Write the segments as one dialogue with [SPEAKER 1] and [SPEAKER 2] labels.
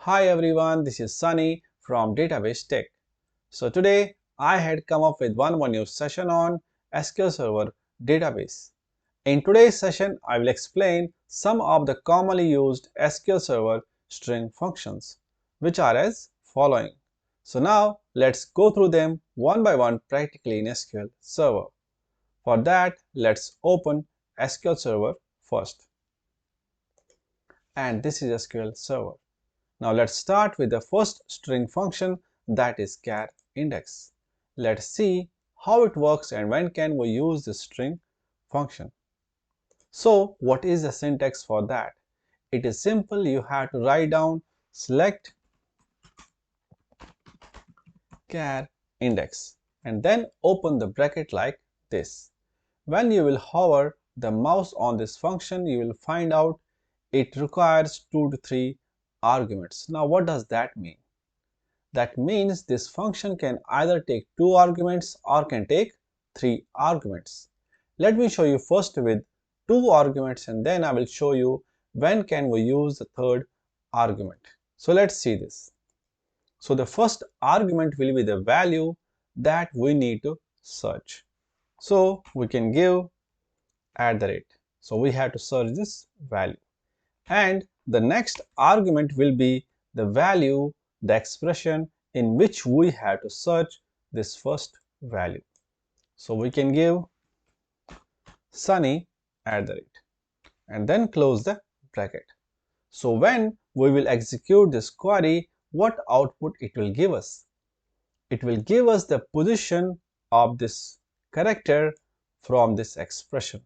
[SPEAKER 1] Hi everyone, this is Sunny from Database Tech. So today I had come up with one more new session on SQL Server database. In today's session, I will explain some of the commonly used SQL Server string functions, which are as following. So now let's go through them one by one practically in SQL Server. For that, let's open SQL Server first. And this is SQL Server. Now let's start with the first string function, that is charindex. Let's see how it works and when can we use this string function. So what is the syntax for that? It is simple. You have to write down select charindex and then open the bracket like this. When you will hover the mouse on this function, you will find out it requires 2 to 3 arguments. Now what does that mean? That means this function can either take 2 arguments or can take 3 arguments. Let me show you first with 2 arguments and then I will show you when can we use the third argument. So let's see this. So the first argument will be the value that we need to search. So we can give @. So we have to search this value. And the next argument will be the value, the expression in which we have to search this first value. So we can give Sunny @ and then close the bracket. So when we will execute this query, what output it will give us? It will give us the position of this character from this expression.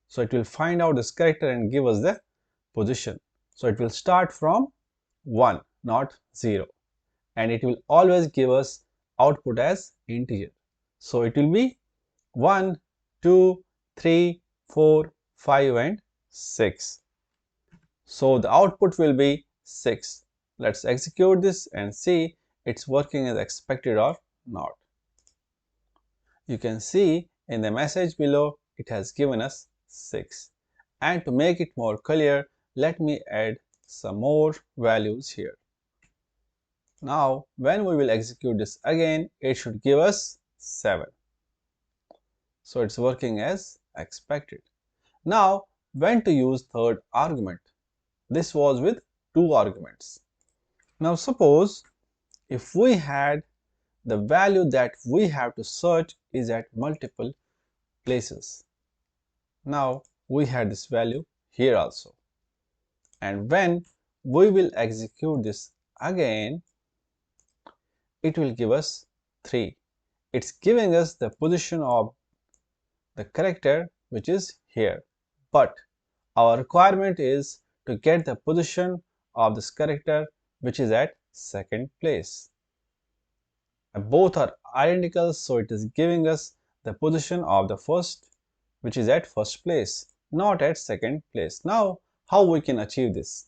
[SPEAKER 1] So it will find out this character and give us the position. So it will start from 1, not 0. And it will always give us output as integer. So it will be 1, 2, 3, 4, 5 and 6. So the output will be 6. Let's execute this and see it's working as expected or not. You can see in the message below it has given us 6. And to make it more clear, let me add some more values here. Now when we will execute this again, it should give us 7. So it's working as expected. Now when to use third argument? This was with 2 arguments. Now suppose if we had the value that we have to search is at multiple places. Now we had this value here also. And when we will execute this again, it will give us 3. It's giving us the position of the character which is here. But our requirement is to get the position of this character which is at second place. And both are identical, so it is giving us the position of the first which is at first place, not at second place. Now how we can achieve this?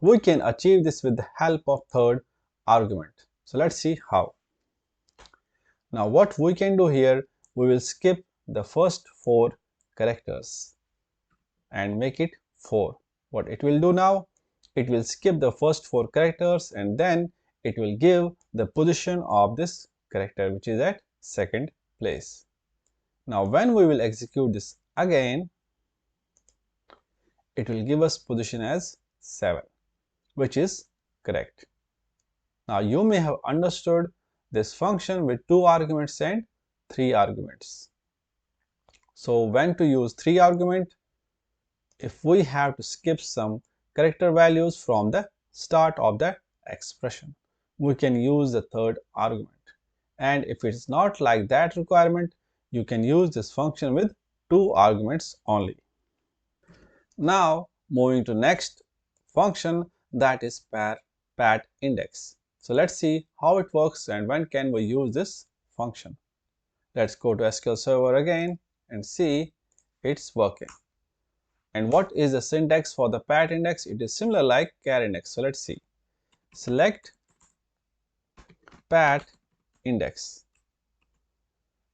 [SPEAKER 1] We can achieve this with the help of third argument. So let's see how. Now what we can do here, we will skip the first 4 characters and make it 4. What it will do now, it will skip the first 4 characters and then it will give the position of this character which is at second place. Now when we will execute this again, it will give us position as 7, which is correct. Now you may have understood this function with 2 arguments and 3 arguments. So when to use 3 argument? If we have to skip some character values from the start of the expression, we can use the third argument. And if it's not like that requirement, you can use this function with 2 arguments only. Now moving to next function, that is PatIndex. So let's see how it works and when can we use this function. Let's go to SQL Server again and see it's working. And what is the syntax for the PatIndex? It is similar like charindex. So let's see. Select PatIndex.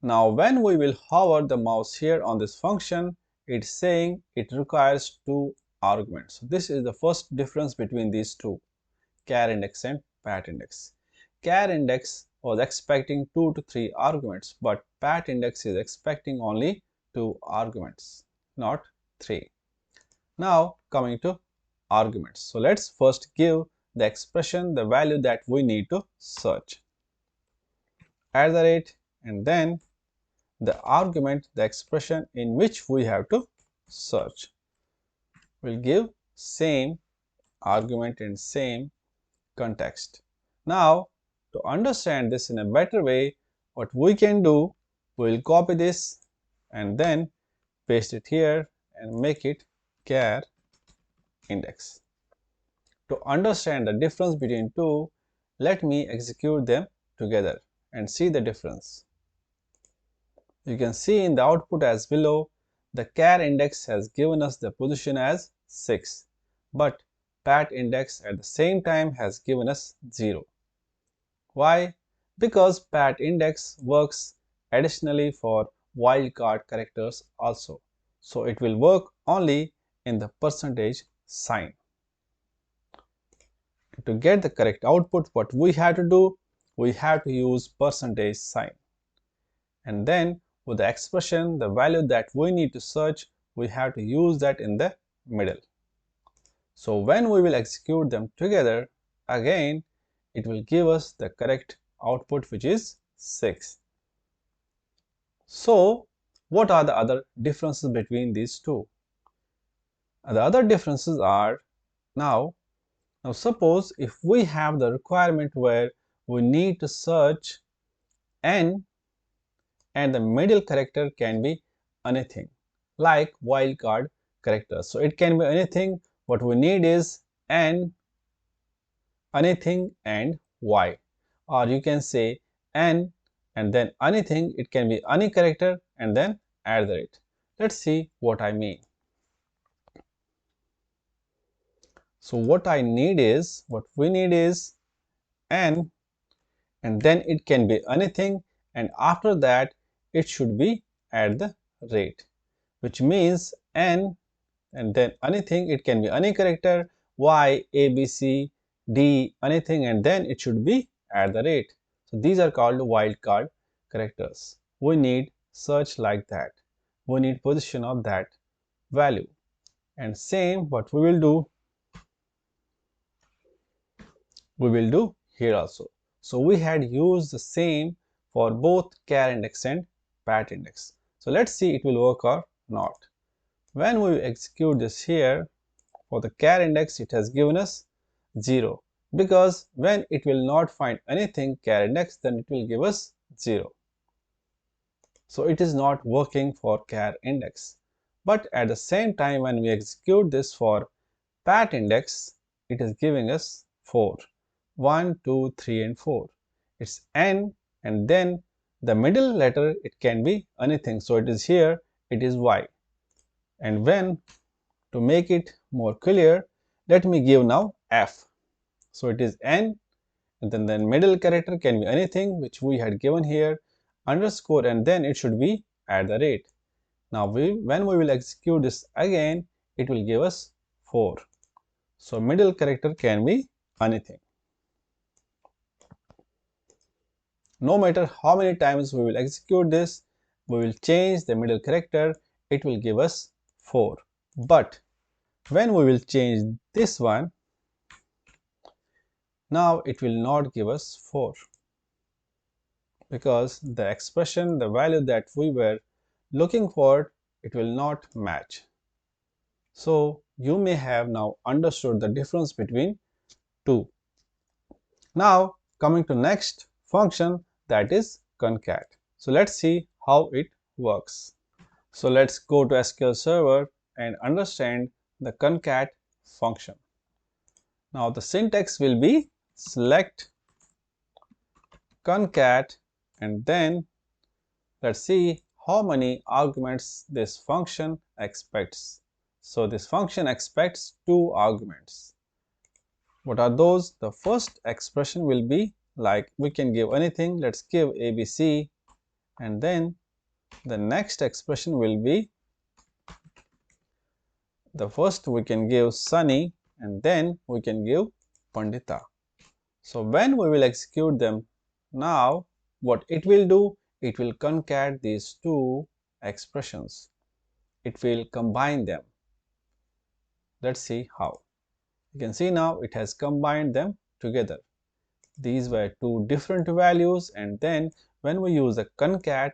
[SPEAKER 1] Now when we will hover the mouse here on this function, it's saying it requires 2 arguments. So this is the first difference between these two. char index and PatIndex. Char index was expecting 2 to 3 arguments, but PatIndex is expecting only 2 arguments, not 3. Now coming to arguments. So let's first give the expression the value that we need to search. At the rate, and then the argument, the expression in which we have to search. We'll give same argument and same context. Now, to understand this in a better way, what we can do, we'll copy this and then paste it here and make it char index. To understand the difference between two, let me execute them together and see the difference. You can see in the output as below, the char index has given us the position as 6, but PatIndex at the same time has given us 0. Why? Because PatIndex works additionally for wildcard characters also. So it will work only in the percentage sign. To get the correct output, what we have to do, we have to use percentage sign. And then with the expression, the value that we need to search, we have to use that in the middle. So when we will execute them together, again, it will give us the correct output, which is 6. So what are the other differences between these two? The other differences are now suppose if we have the requirement where we need to search n and the middle character can be anything like wildcard characters. So it can be anything. What we need is n, anything and y, or you can say n and then anything. It can be any character and then add the rate. Let's see what I mean. So what we need is n and then it can be anything, and after that it should be at the rate, which means n and then anything. It can be any character, y, a, b, c, d, anything, and then it should be at the rate. So these are called wildcard characters. We need search like that. We need position of that value. And same what we will do here also. So we had used the same for both char index and PatIndex. So let's see it will work or not. When we execute this here, for the char index it has given us 0, because when it will not find anything char index, then it will give us 0. So it is not working for char index. But at the same time, when we execute this for PatIndex, it is giving us 4. 1, 2, 3 and 4. It's n and then the middle letter, it can be anything. So it is here, it is y. And when, to make it more clear, let me give now f. So it is n and then the middle character can be anything, which we had given here, underscore, and then it should be at the rate. Now when we will execute this again, it will give us 4. So middle character can be anything. No matter how many times we will execute this, we will change the middle character, it will give us 4. But when we will change this one, now it will not give us 4, because the expression, the value that we were looking for, it will not match. So you may have now understood the difference between two. Now coming to next function, that is concat. So let's see how it works. So let's go to SQL Server and understand the concat function. Now the syntax will be select concat and then let's see how many arguments this function expects. So this function expects 2 arguments. What are those? The first expression will be like we can give anything. Let's give ABC, and then the next expression will be the first we can give Sunny, and then we can give Pandita. So when we will execute them now, what it will do, it will concat these two expressions. It will combine them. Let's see how. You can see now it has combined them together. These were two different values, and then when we use the concat,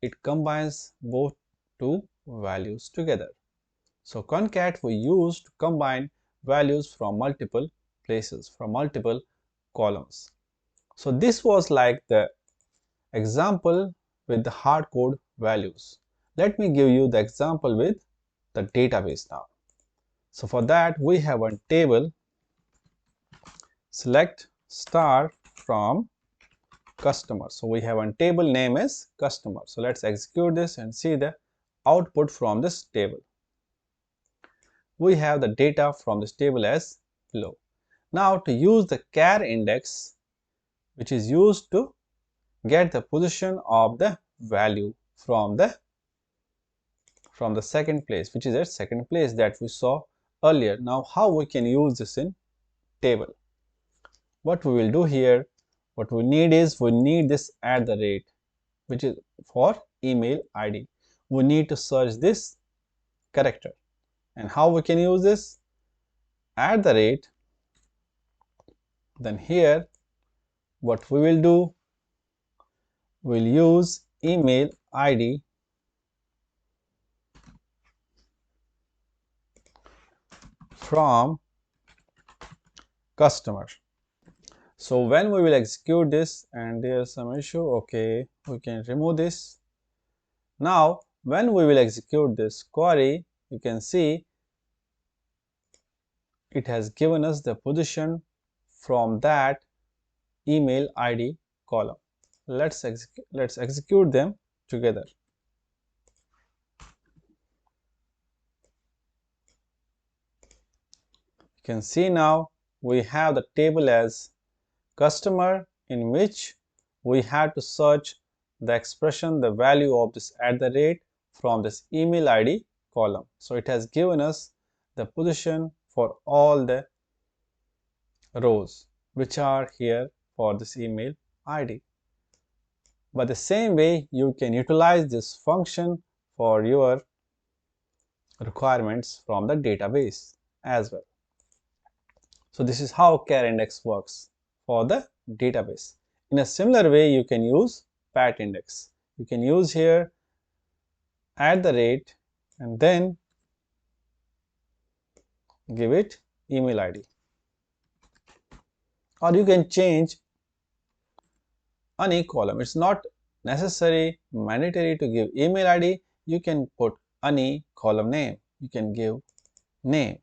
[SPEAKER 1] it combines both two values together. So concat we use to combine values from multiple places, from multiple columns. So this was like the example with the hard code values. Let me give you the example with the database now. So for that we have a table select star from customer. So we have a table name is customer. So let's execute this and see the output from this table. We have the data from this table as below. Now to use the char index, which is used to get the position of the value from the second place, which is at second place that we saw earlier. Now how we can use this in table? What we will do here, what we need is we need this @ which is for email ID. We need to search this character. And how we can use this? @ then here what we will do, we'll use email ID from customer. So when we will execute this, and there's some issue, okay, we can remove this. Now when we will execute this query, you can see it has given us the position from that email ID column. Let's execute them together. You can see now we have the table as customer, in which we have to search the expression, the value of this @ from this email ID column. So it has given us the position for all the rows which are here for this email ID. But the same way you can utilize this function for your requirements from the database as well. So this is how char index works for the database. In a similar way, you can use PatIndex. You can use here @ and then give it email ID. Or you can change any column. It's not necessary, mandatory to give email ID. You can put any column name. You can give name.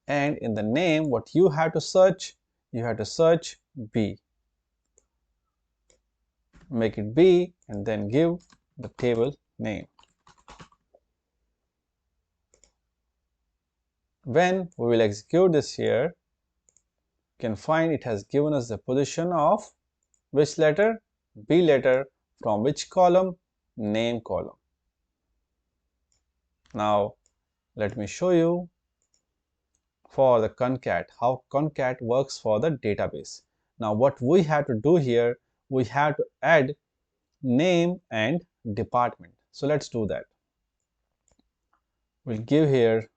[SPEAKER 1] And in the name, what you have to search? You have to search B. Make it B and then give the table name. When we will execute this here, you can find it has given us the position of which letter? B letter. From which column? Name column. Now let me show you for the concat, how concat works for the database. Now what we have to do here, we have to add name and department. So let's do that. We'll give here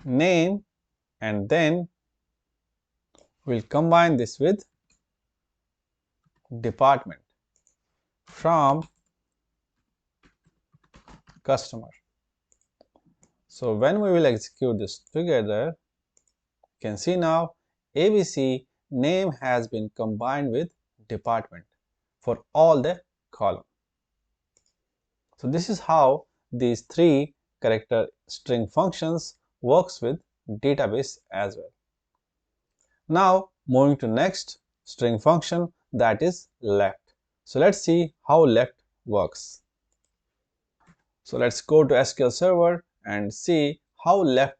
[SPEAKER 1] name and then we'll combine this with department from customer. So when we will execute this together, you can see now ABC name has been combined with department for all the column. So this is how these 3 character string functions works with database as well. Now moving to next string function, that is left. So let's see how left works. So let's go to SQL Server and see how left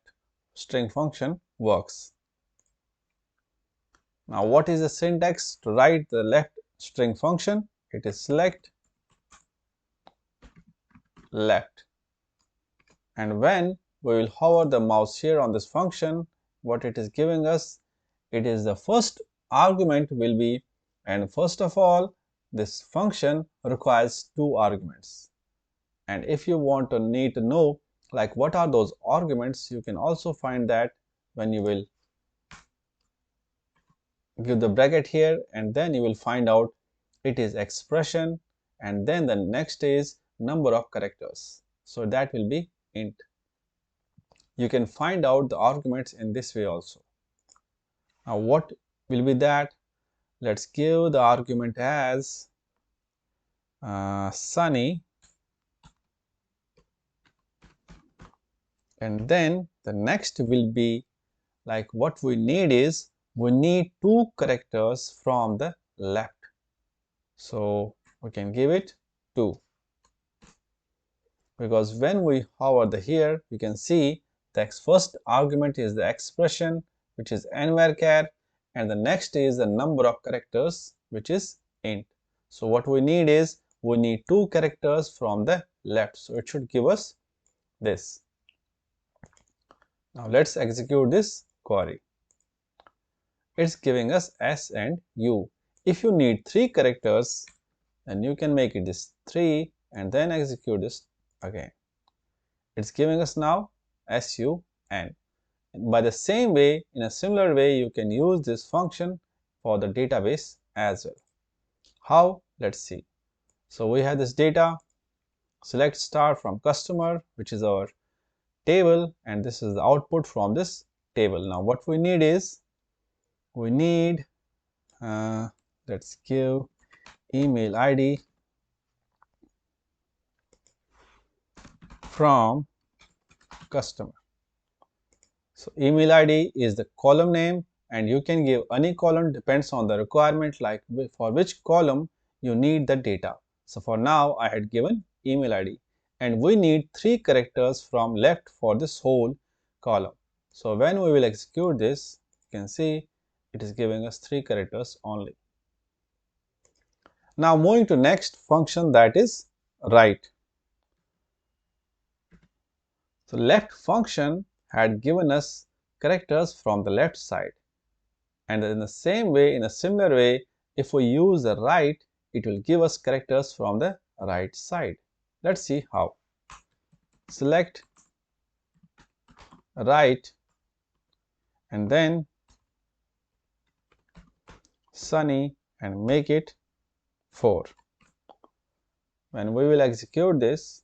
[SPEAKER 1] string function works. Now what is the syntax to write the left string function? It is select left, and when we will hover the mouse here on this function, what it is giving us, it is the first argument will be, and first of all this function requires two arguments. And if you need to know like what are those arguments, you can also find that when you will give the bracket here, and then you will find out it is expression, and then the next is number of characters, so that will be int. You can find out the arguments in this way also. Now what will be that? Let's give the argument as sunny, and then the next will be like what we need is we need two characters from the left, so we can give it 2, because when we hover the here you can see the first argument is the expression, which is nvarchar, and the next is the number of characters, which is int. So what we need is we need two characters from the left, so it should give us this. Now let's execute this query. It's giving us s and u. If you need 3 characters, then you can make it this 3 and then execute this again. It's giving us now sun. By the same way, in a similar way, you can use this function for the database as well. How? Let's see. So we have this data, select star from customer, which is our table, and this is the output from this table. Now what we need is we need let's give email ID from customer. So email ID is the column name, and you can give any column, depends on the requirement, like for which column you need the data. So for now I had given email ID, and we need 3 characters from left for this whole column. So when we will execute this, you can see it is giving us 3 characters only. Now moving to next function, that is right. So left function had given us characters from the left side, and in the same way, in a similar way, if we use the right, it will give us characters from the right side. Let's see how. Select right and then sunny and make it 4. When we will execute this,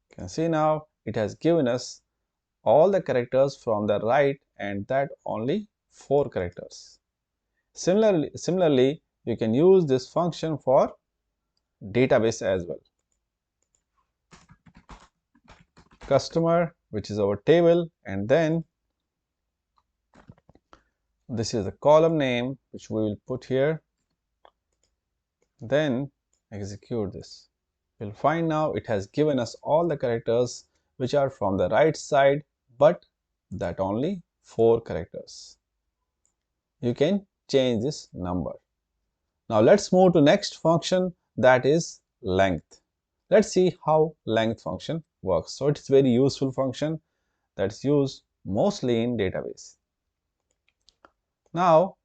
[SPEAKER 1] you can see now it has given us all the characters from the right, and that only 4 characters. Similarly, you can use this function for database as well. Customer, which is our table, and then this is the column name, which we will put here. Then execute this. We'll find now it has given us all the characters which are from the right side, but that only 4 characters. You can change this number. Now let's move to next function, that is length. Let's see how length function works. So it's very useful function that's used mostly in database. Now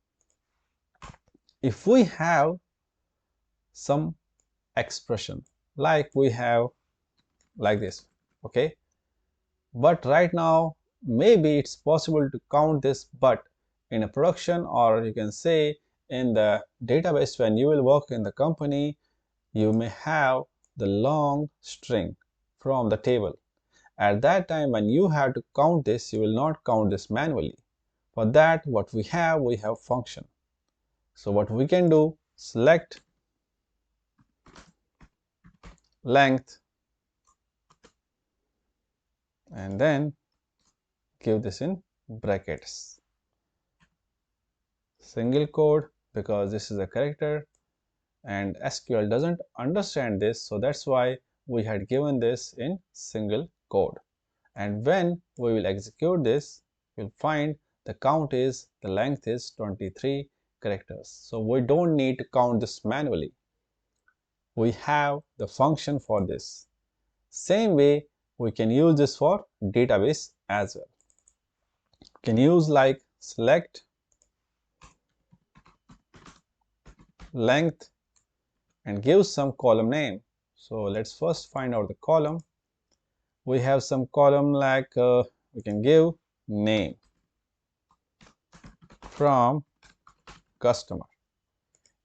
[SPEAKER 1] if we have some expression like we have like this, okay, but right now maybe it's possible to count this, but in a production, or you can say in the database, when you will work in the company, you may have the long string from the table. At that time, when you have to count this, you will not count this manually. For that, what we have function. So what we can do, select length and then give this in brackets, single quote, because this is a character and SQL doesn't understand this, so that's why we had given this in single quote. And when we will execute this, we'll find the count is, the length is 23 characters. So we don't need to count this manually. We have the function for this. Same way we can use this for database as well. can use like select length and give some column name. So let's first find out the column. We have some column like we can give name from customer.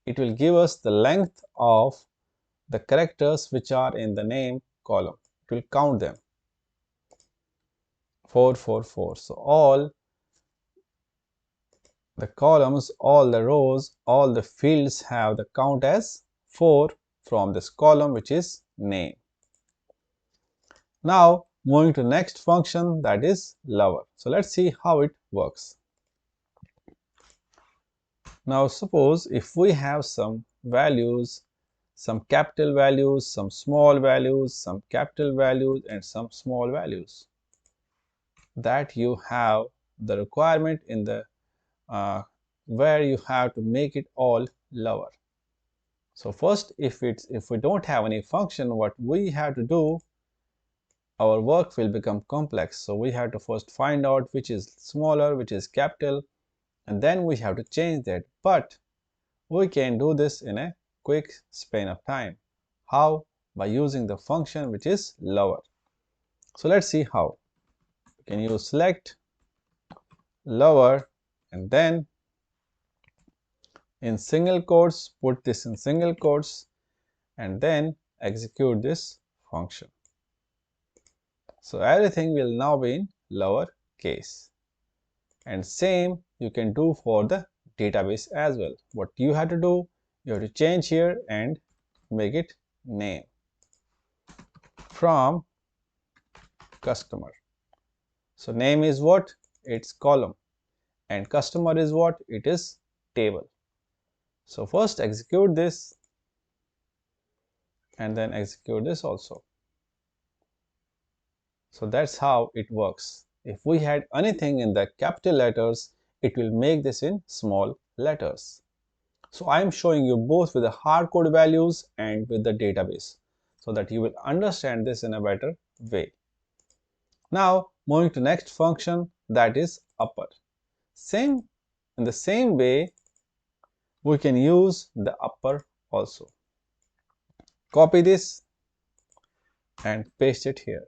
[SPEAKER 1] It will give us the length of the characters which are in the name column. It will count them 444. So all the columns, all the rows, all the fields have the count as 4 from this column which is name. Now moving to next function, that is lower. So let's see how it works. Now suppose if we have some values, some capital values, some small values, some capital values and some small values, that you have the requirement in the where you have to make it all lower. So first, if we don't have any function, what we have to do, our work will become complex. So we have to first find out which is smaller, which is capital, and then we have to change that. But we can do this in a quick span of time. How? By using the function which is lower. So let's see how. We can use select lower and then in single quotes, put this in single quotes and then execute this function. So everything will now be in lower case. And same you can do for the database as well. What you have to do, you have to change here and make it name from customer. So name is what? It's column, and customer is what? It is table. So first execute this and then execute this also. So that's how it works. If we had anything in the capital letters, it will make this in small letters. So I am showing you both with the hard code values and with the database so that you will understand this in a better way. Now moving to next function, that is upper. In the same way we can use the upper also. Copy this and paste it here.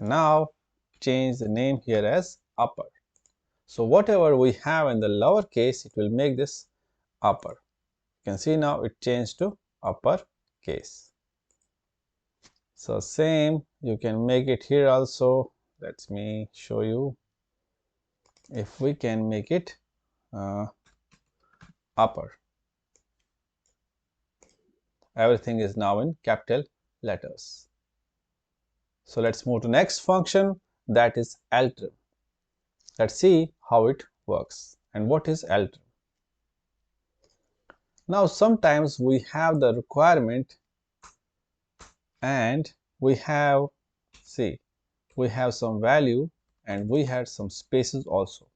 [SPEAKER 1] Now change the name here as upper. So whatever we have in the lower case, it will make this upper. You can see now it changed to upper case. So same you can make it here also. Let me show you. If we can make it upper, everything is now in capital letters. So let's move to next function, that is ltrim. Let's see how it works. And what is ltrim? Now sometimes we have the requirement and we have some value and we had some spaces also,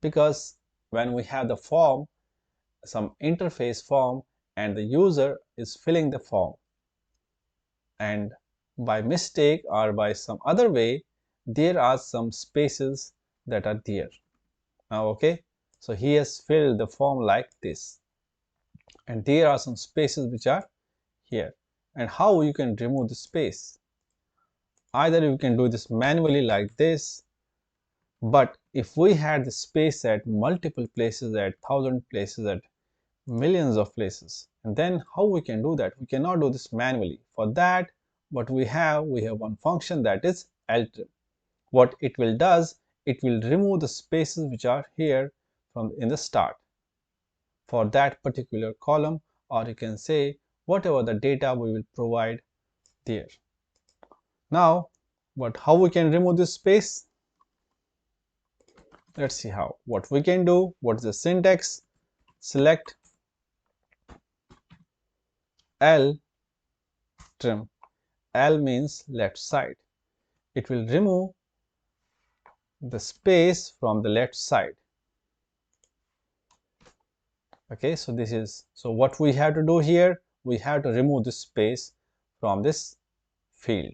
[SPEAKER 1] because when we have the form, some interface form, and the user is filling the form, and by mistake or by some other way there are some spaces that are there. Now okay, so he has filled the form like this and there are some spaces which are here. And how you can remove the space? Either you can do this manually like this, but if we had the space at multiple places, at 1,000 places, at millions of places, and then how we can do that? We cannot do this manually. For that, what we have one function, that is ltrim. What it will does, it will remove the spaces which are here from in the start for that particular column, or you can say whatever the data we will provide there. Now how we can remove this space? Let's see how. What we can do, what is the syntax? Select ltrim. L means left side. It will remove the space from the left side. Okay, so what we have to do here, we have to remove this space from this field.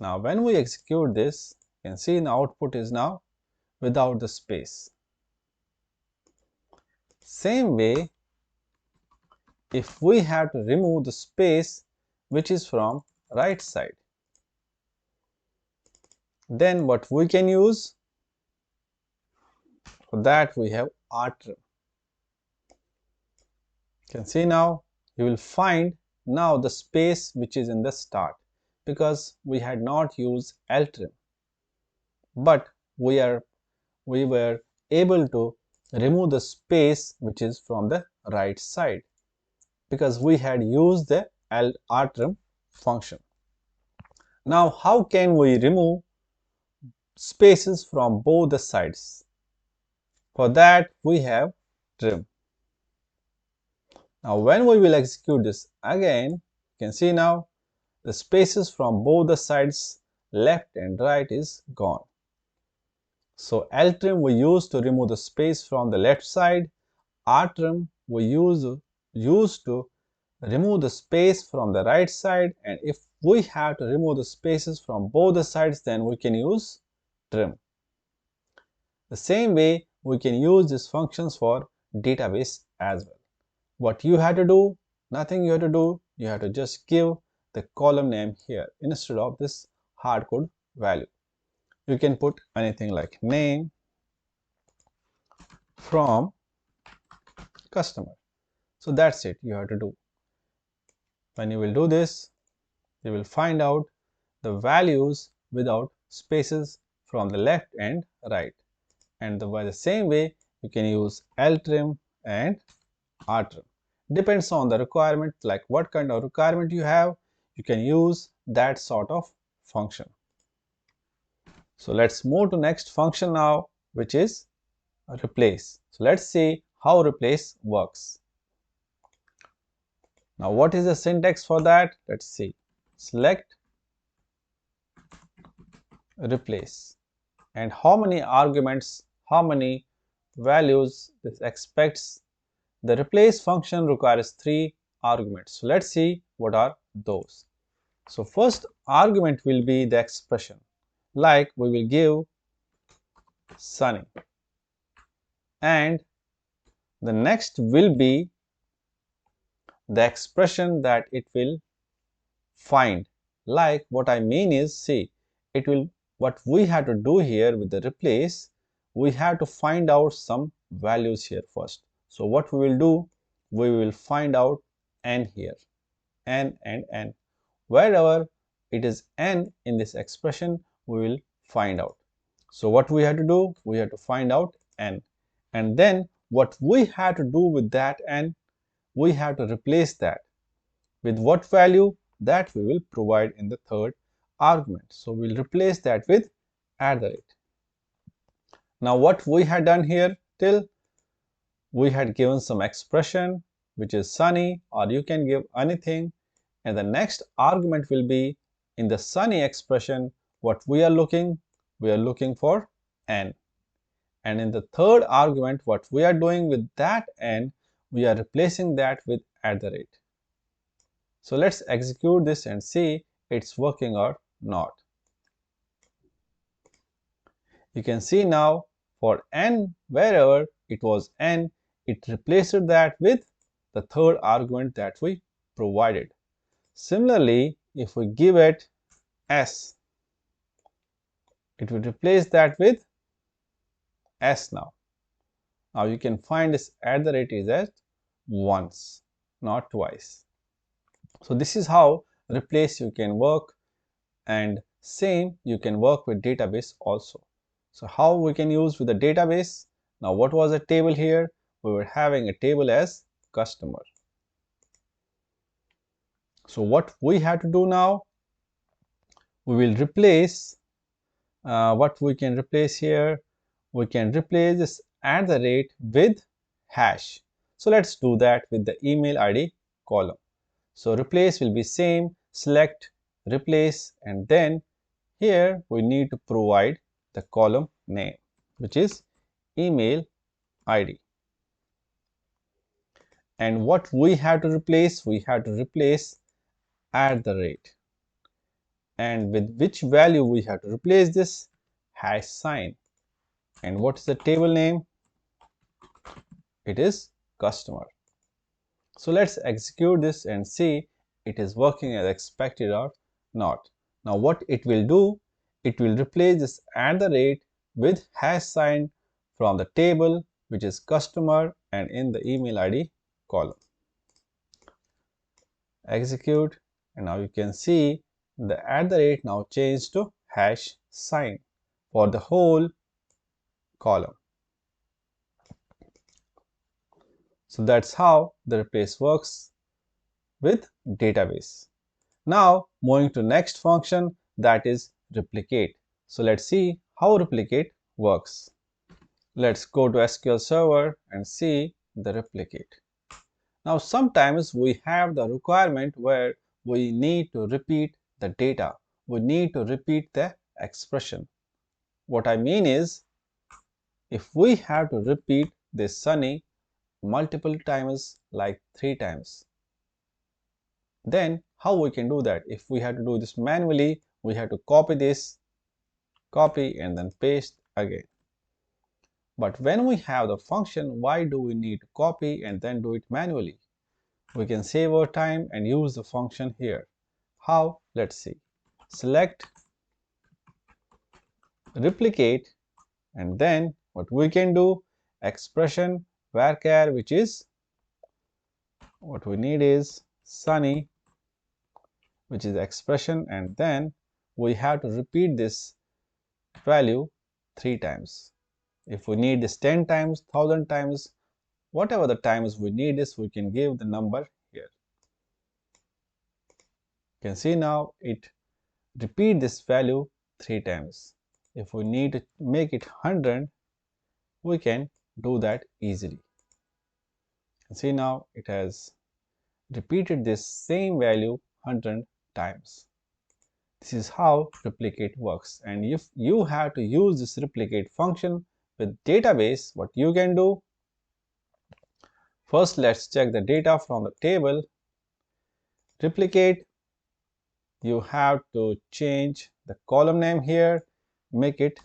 [SPEAKER 1] Now when we execute this, you can see the output is now without the space. Same way, if we have to remove the space which is from right side, then what we can use? For that we have Rtrim. You can see now, you will find now the space which is in the start, because we had not used ltrim, but we were able to remove the space which is from the right side because we had used the rtrim function. Now how can we remove spaces from both the sides? For that we have trim. Now when we will execute this again, you can see now the spaces from both the sides left and right is gone. So ltrim we use to remove the space from the left side, rtrim we use to remove the space from the right side, and if we have to remove the spaces from both the sides, then we can use trim. The same way we can use these functions for database as well. What you have to do, nothing you have to do, you have to just give the column name here instead of this hardcode value. You can put anything like name from customer. So that's it you have to do. When you will do this, you will find out the values without spaces from the left and right. And by the same way, you can use ltrim and rtrim. Depends on the requirement, like what kind of requirement you have, you can use that sort of function. So let's move to next function now, which is replace. So let's see how replace works. Now what is the syntax for that? Let's see. Select replace, and how many arguments, how many values this expects. The replace function requires 3 arguments. So let's see what are those. So first argument will be the expression, like we will give sunny, and the next will be the expression that it will find. Like what I mean is, see, it will, what we have to do here with the replace, we have to find out some values here first. So what we will do, we will find out n here, n and n. Wherever it is n in this expression, we will find out. So what we have to do, we have to find out n, and then what we have to do with that n, we have to replace that with what value, that we will provide in the third argument. So we'll replace that with @. Now what we had done here, till we had given some expression which is sunny, or you can give anything, and the next argument will be in the sunny expression. What we are looking for n, and in the third argument what we are doing with that n, we are replacing that with @. So let's execute this and see it's working or not. You can see now for n, wherever it was n, it replaced that with the third argument that we provided. Similarly, if we give it s, it will replace that with s now. Now you can find this @ is at once, not twice. So this is how replace you can work, and same you can work with database also. So how we can use with the database? Now what was the table here? We were having a table as customer. So what we have to do now, we will replace what we can replace here. We can replace this @ with hash. So let's do that with the email ID column. So replace will be same, select, replace, and then here we need to provide the column name, which is email ID. And what we have to replace, we have to replace @. And with which value we have to replace this? Hash sign. And what is the table name? It is customer. So let's execute this and see it is working as expected or not. Now what it will do, it will replace this @ with hash sign from the table, which is customer, and in the email ID column. Execute, and now you can see the @ now changed to hash sign for the whole column. So that's how the replace works with database. Now moving to next function, that is replicate. So let's see how replicate works. Let's go to SQL Server and see the replicate. Now sometimes we have the requirement where we need to repeat the data. We need to repeat the expression. What I mean is, if we have to repeat this Sunny multiple times, like 3 times, then how we can do that? If we have to do this manually, we have to copy this, copy and then paste again. But when we have the function, why do we need to copy and then do it manually? We can save our time and use the function here. How? Let's see. Select, replicate, and then what we can do, expression varchar, which is what we need is Sunny, which is expression, and then we have to repeat this value 3 times. If we need this 10 times, 1000 times, whatever the times we need this, we can give the number here. You can see now it repeat this value 3 times. If we need to make it 100, we can do that easily. You can see now it has repeated this same value 100 times. This is how replicate works. And if you have to use this replicate function with database, what you can do, first let's check the data from the table. Replicate, you have to change the column name here, make it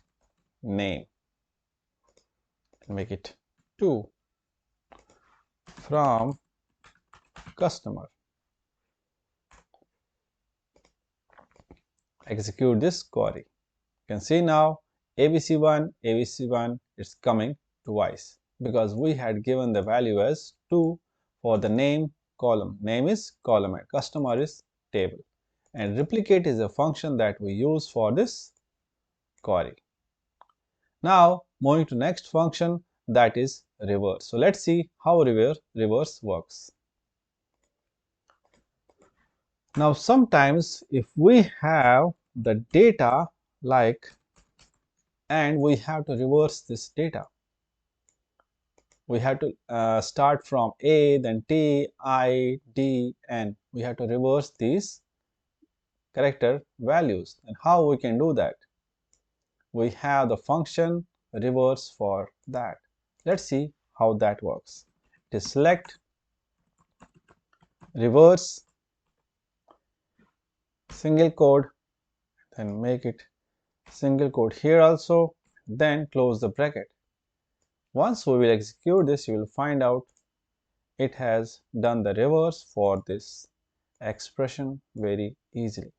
[SPEAKER 1] name, make it 2 from customer. Execute this query. You can see now ABC1 is coming twice because we had given the value as 2 for the name column. Name is column and customer is table. And replicate is a function that we use for this query. Now moving to next function, that is reverse. So let's see how reverse works. Now sometimes if we have the data like, and we have to reverse this data, we have to start from A, then T, I, D, N. We have to reverse these character values. And how we can do that? We have the function reverse for that. Let's see how that works. It is select, reverse, single quote, then make it single quote here also, then close the bracket. Once we will execute this, you will find out it has done the reverse for this expression very easily.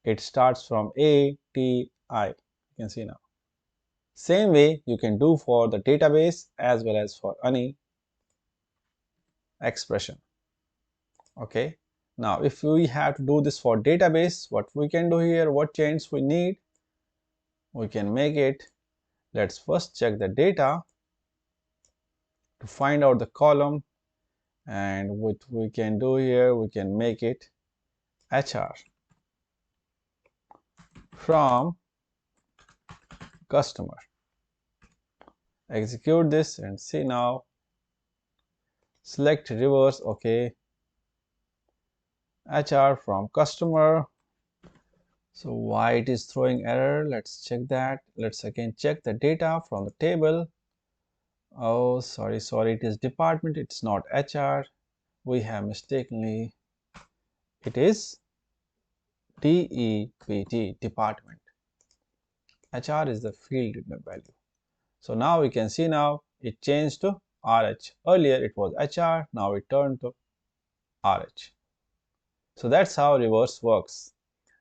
[SPEAKER 1] It starts from A, T, I. You can see now. Same way you can do for the database as well as for any expression. Okay. Now if we have to do this for database, what we can do here, what change we need, we can make it. Let's first check the data to find out the column, and what we can do here, we can make it HR from customer. Execute this and see now. Select reverse, okay, HR from customer. So why it is throwing error? Let's check that. Let's again check the data from the table. Oh, sorry, it is department, it's not HR. We have mistakenly, it is DEPT, department. HR is the field value. So now we can see now it changed to RH. Earlier it was HR, now it turned to RH. So that's how reverse works.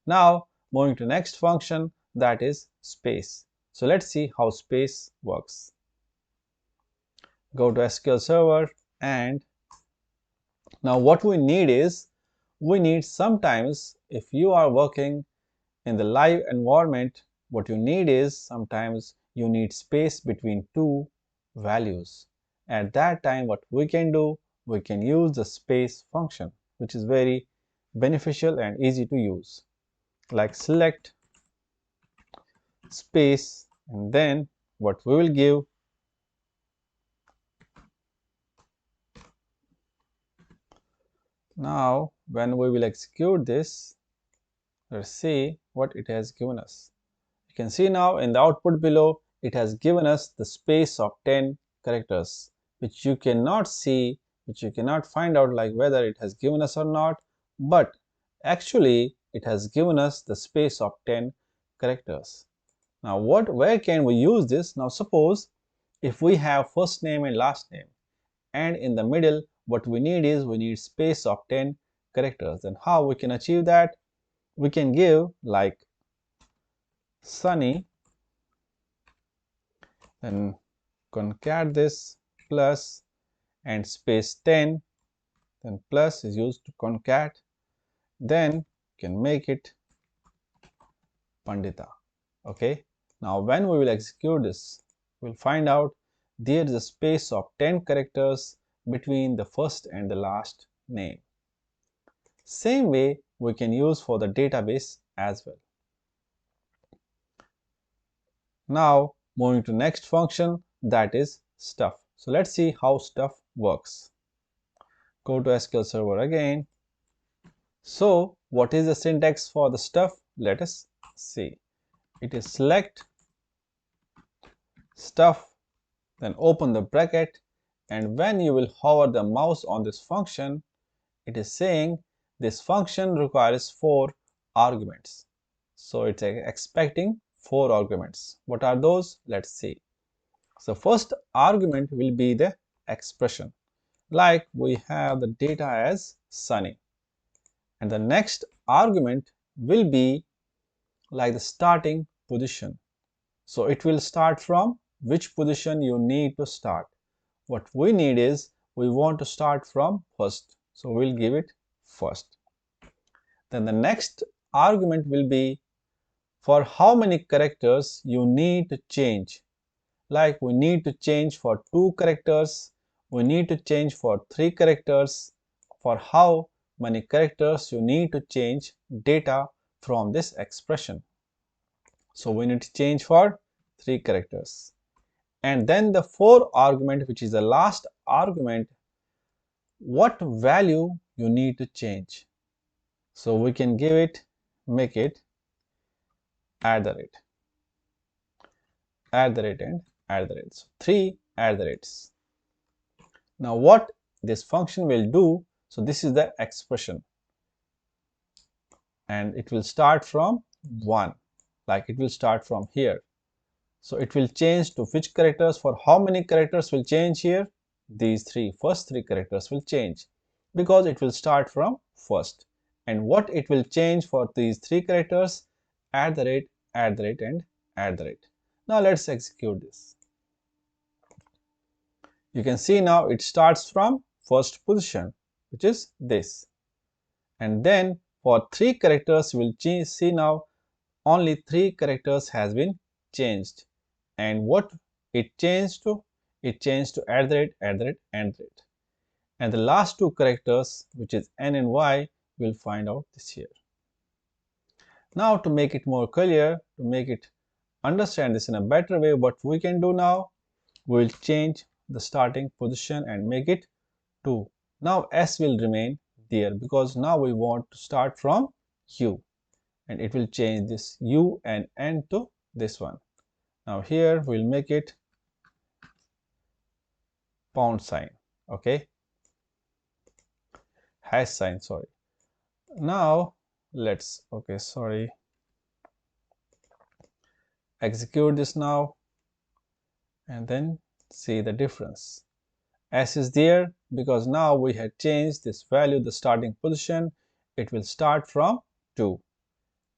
[SPEAKER 1] Now moving to next function, that is space. So let's see how space works. Go to SQL Server, and now what we need is, we need sometimes, if you are working in the live environment, what you need is sometimes you need space between two values. At that time what we can do, we can use the space function, which is very beneficial and easy to use, like select space, and then what we will give, now when we will execute this, let's see what it has given us. You can see now in the output below, it has given us the space of 10 characters, which you cannot see, which you cannot find out like whether it has given us or not, but actually it has given us the space of 10 characters. Now where can we use this? Now suppose if we have first name and last name, and in the middle what we need is, we need space of 10 characters. Then how we can achieve that? We can give like Sunny, then concat this plus and space 10, then plus is used to concat, then you can make it Pandita. Okay, now when we will execute this, we'll find out there is a space of 10 characters between the first and the last name. Same way we can use for the database as well. Now moving to next function, that is stuff. So let's see how stuff works. Go to SQL Server again. So what is the syntax for the stuff? Let us see. It is select stuff, then open the bracket, and when you will hover the mouse on this function, it is saying this function requires 4 arguments. So it's expecting 4 arguments. What are those? Let's see. So first argument will be the expression, like we have the data as Sunny, and the next argument will be like the starting position. So it will start from which position you need to start. What we need is, we want to start from first, so we'll give it first. Then the next argument will be for how many characters you need to change, like we need to change for 2 characters, we need to change for 3 characters, for how many characters you need to change data from this expression. So we need to change for 3 characters. And then the 4 argument, which is the last argument, what value you need to change. So we can give it, make it @ and @ So 3 @. Now what this function will do, so this is the expression, and it will start from 1, like it will start from here. So it will change to which characters, for how many characters will change here? These first three characters will change, because it will start from first. And what it will change for these 3 characters? @ and @. Now let's execute this. You can see now it starts from first position, which is this. And then for 3 characters you will see now only 3 characters has been changed. And what it changed to? It changed to @ and @. And the last 2 characters, which is N and Y, we'll find out this here. Now to make it more clear, to make it understand this in a better way, what we can do now, we'll change the starting position and make it 2. Now S will remain there, because now we want to start from U, and it will change this U and N to this one. Now here we'll make it $, okay, #, sorry. Now let's, okay, sorry, execute this now, and then see the difference. S is there because now we had changed this value, the starting position. It will start from 2.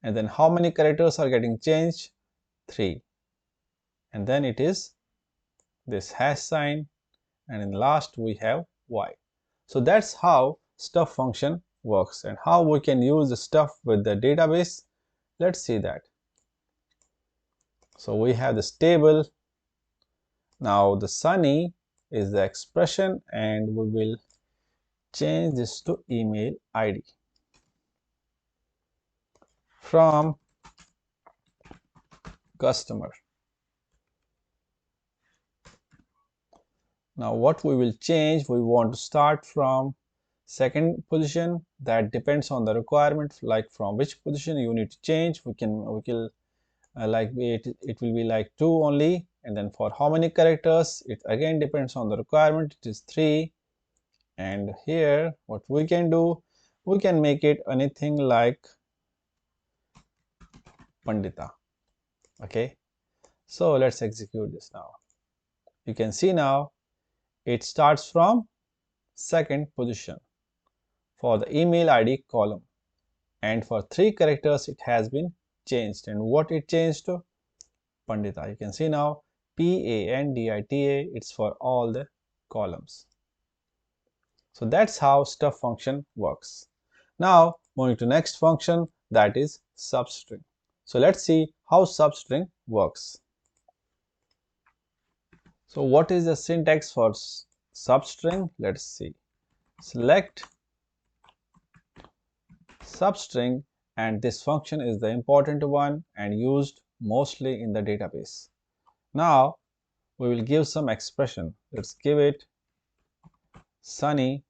[SPEAKER 1] And then how many characters are getting changed? 3. And then it is this hash sign, and in last we have Y. So that's how stuff function works, and how we can use the stuff with the database. Let's see that. So we have this table. Now the Sunny is the expression, and we will change this to email ID from customer. Now what we will change, we want to start from second position. That depends on the requirement, like from which position you need to change. We will it will be like 2 only. And then for how many characters, it again depends on the requirement. It is 3. And here what we can do, we can make it anything like Pandita. Okay, so let's execute this now. You can see now it starts from second position for the email ID column, and for 3 characters it has been changed. And what it changed to? Pandita. You can see now PANDITA, it's for all the columns. So that's how stuff function works. Now moving to next function, that is substring. So let's see how substring works. So what is the syntax for substring? Let's see. Select substring, and this function is the important one and used mostly in the database. Now we will give some expression. Let's give it Sunny,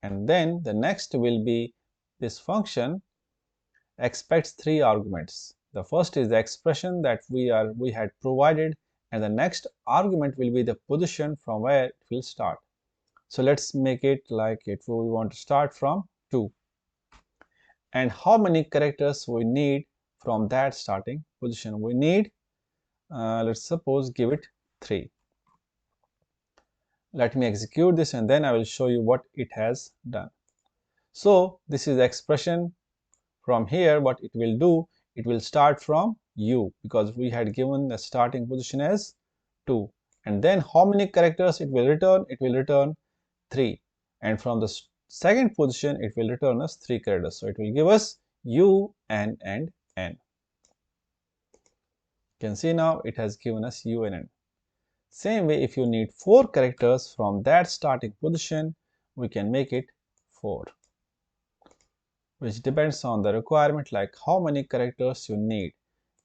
[SPEAKER 1] and then the next will be this function expects 3 arguments. The first is the expression that we had provided, and the next argument will be the position from where it will start. So let's make it like we want to start from 2. And how many characters we need from that starting position? We need, let's suppose, give it 3. Let me execute this, and then I will show you what it has done. So this is the expression. From here, what it will do, it will start from U, because we had given the starting position as 2. And then how many characters it will return? It will return 3. And from the second position, it will return us 3 characters. So it will give us U, N, and N. You can see now it has given us U, N, N. Same way, if you need 4 characters from that starting position, we can make it 4, which depends on the requirement, like how many characters you need.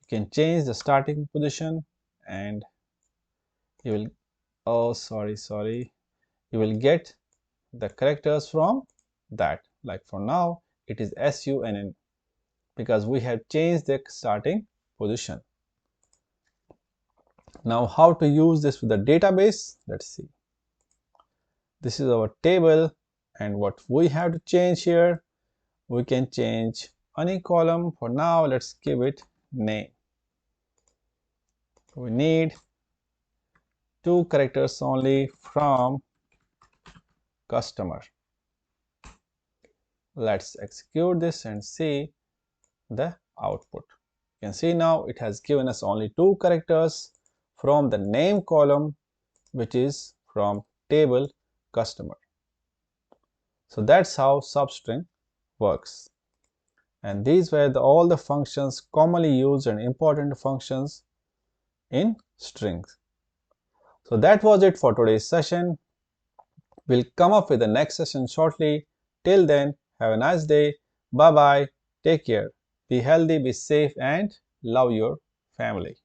[SPEAKER 1] You can change the starting position, and you will, you will get the characters from that. Like for now, it is SUNN, because we have changed the starting position. Now how to use this with the database? Let's see. This is our table, and what we have to change here, we can change any column. For now, let's give it name. We need 2 characters only from customer. Let's execute this and see the output. You can see now it has given us only 2 characters from the name column, which is from table customer. So that's how substring works. And these were all the functions commonly used and important functions in strings. So that was it for today's session. We'll come up with the next session shortly. Till then, have a nice day. Bye bye. Take care. Be healthy, be safe, and love your family.